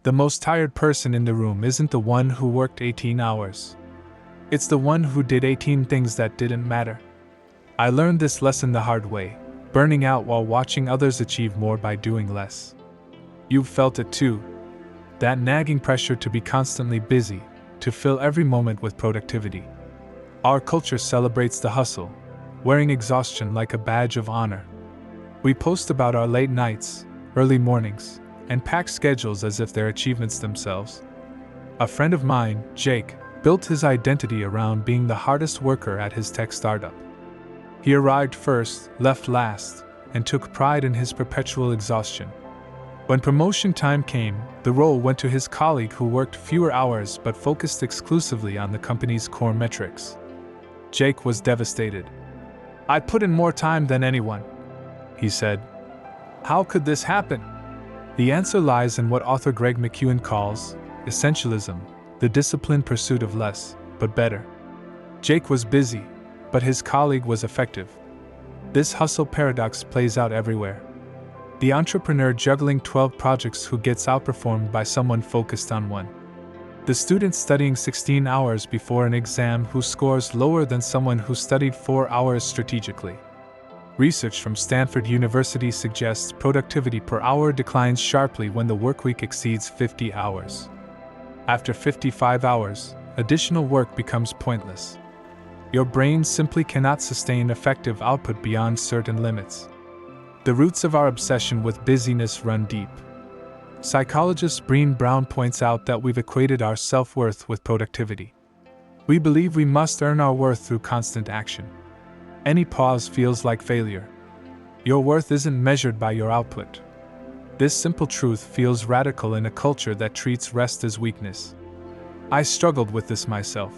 The most tired person in the room isn't the one who worked 18 hours. It's the one who did 18 things that didn't matter. I learned this lesson the hard way, burning out while watching others achieve more by doing less. You've felt it too. That nagging pressure to be constantly busy, to fill every moment with productivity. Our culture celebrates the hustle, wearing exhaustion like a badge of honor. We post about our late nights, early mornings, and pack schedules as if they're achievements themselves. A friend of mine, Jake, built his identity around being the hardest worker at his tech startup. He arrived first, left last, and took pride in his perpetual exhaustion. When promotion time came, the role went to his colleague who worked fewer hours but focused exclusively on the company's core metrics. Jake was devastated. "I put in more time than anyone," he said. "How could this happen?" The answer lies in what author Greg McKeown calls essentialism, the disciplined pursuit of less, but better. Jake was busy, but his colleague was effective. This hustle paradox plays out everywhere. The entrepreneur juggling 12 projects who gets outperformed by someone focused on one. The student studying 16 hours before an exam who scores lower than someone who studied 4 hours strategically. Research from Stanford University suggests productivity per hour declines sharply when the workweek exceeds 50 hours. After 55 hours, additional work becomes pointless. Your brain simply cannot sustain effective output beyond certain limits. The roots of our obsession with busyness run deep. Psychologist Brené Brown points out that we've equated our self-worth with productivity. We believe we must earn our worth through constant action. Any pause feels like failure. Your worth isn't measured by your output. This simple truth feels radical in a culture that treats rest as weakness. I struggled with this myself.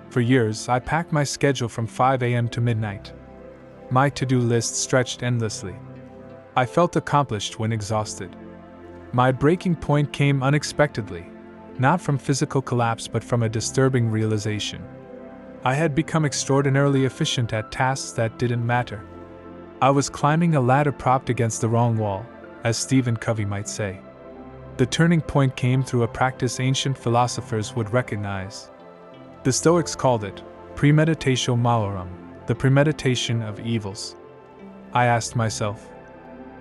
For years, I packed my schedule from 5 a.m. to midnight. My to-do list stretched endlessly. I felt accomplished when exhausted. My breaking point came unexpectedly, not from physical collapse but from a disturbing realization. I had become extraordinarily efficient at tasks that didn't matter. I was climbing a ladder propped against the wrong wall, as Stephen Covey might say. The turning point came through a practice ancient philosophers would recognize. The Stoics called it premeditatio malorum, the premeditation of evils. I asked myself,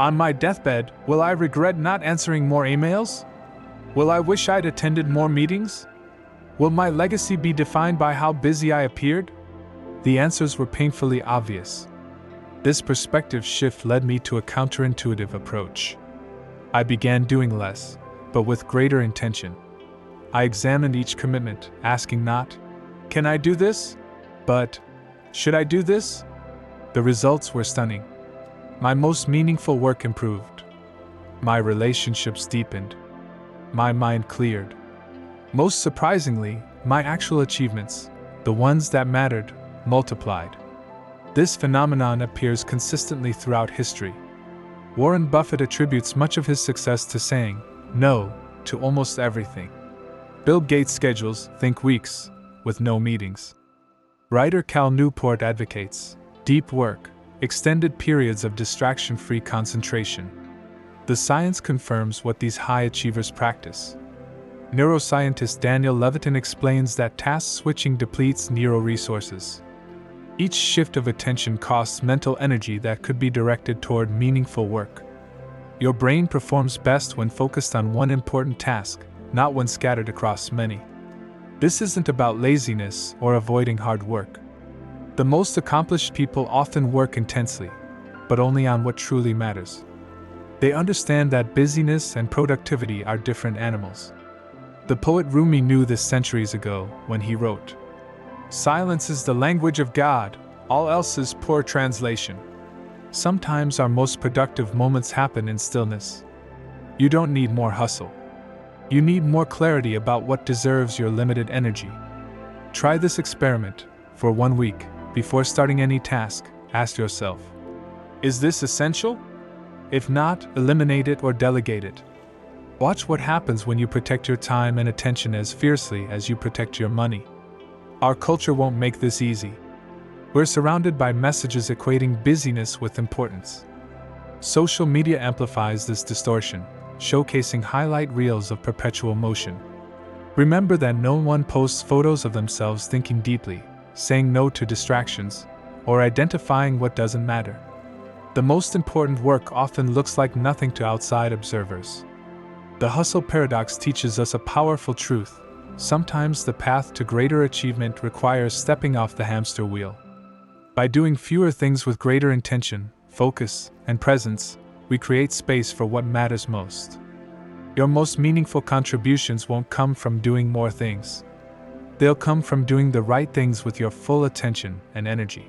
on my deathbed, will I regret not answering more emails? Will I wish I'd attended more meetings? Will my legacy be defined by how busy I appeared? The answers were painfully obvious. This perspective shift led me to a counterintuitive approach. I began doing less, but with greater intention. I examined each commitment, asking not, "Can I do this?" but, "Should I do this?" The results were stunning. My most meaningful work improved. My relationships deepened. My mind cleared. Most surprisingly, my actual achievements, the ones that mattered, multiplied. This phenomenon appears consistently throughout history. Warren Buffett attributes much of his success to saying no to almost everything. Bill Gates schedules, think weeks, with no meetings. Writer Cal Newport advocates deep work, extended periods of distraction-free concentration. The science confirms what these high achievers practice. Neuroscientist Daniel Levitin explains that task switching depletes neuroresources. Each shift of attention costs mental energy that could be directed toward meaningful work. Your brain performs best when focused on one important task, not when scattered across many. This isn't about laziness or avoiding hard work. The most accomplished people often work intensely, but only on what truly matters. They understand that busyness and productivity are different animals. The poet Rumi knew this centuries ago when he wrote, "Silence is the language of God, all else is poor translation." Sometimes our most productive moments happen in stillness. You don't need more hustle. You need more clarity about what deserves your limited energy. Try this experiment for 1 week. Before starting any task, ask yourself, is this essential? If not, eliminate it or delegate it. Watch what happens when you protect your time and attention as fiercely as you protect your money. Our culture won't make this easy. We're surrounded by messages equating busyness with importance. Social media amplifies this distortion. showcasing highlight reels of perpetual motion. Remember that no one posts photos of themselves thinking deeply, saying no to distractions, or identifying what doesn't matter. The most important work often looks like nothing to outside observers. The hustle paradox teaches us a powerful truth. Sometimes the path to greater achievement requires stepping off the hamster wheel. By doing fewer things with greater intention, focus, and presence, we create space for what matters most. Your most meaningful contributions won't come from doing more things. They'll come from doing the right things with your full attention and energy.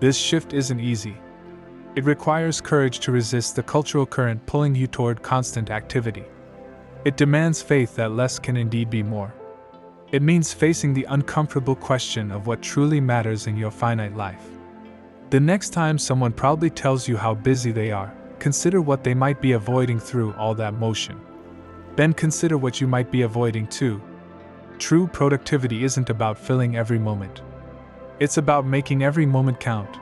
This shift isn't easy. It requires courage to resist the cultural current pulling you toward constant activity. It demands faith that less can indeed be more. It means facing the uncomfortable question of what truly matters in your finite life. The next time someone proudly tells you how busy they are, consider what they might be avoiding through all that motion. Then consider what you might be avoiding too. True productivity isn't about filling every moment. It's about making every moment count,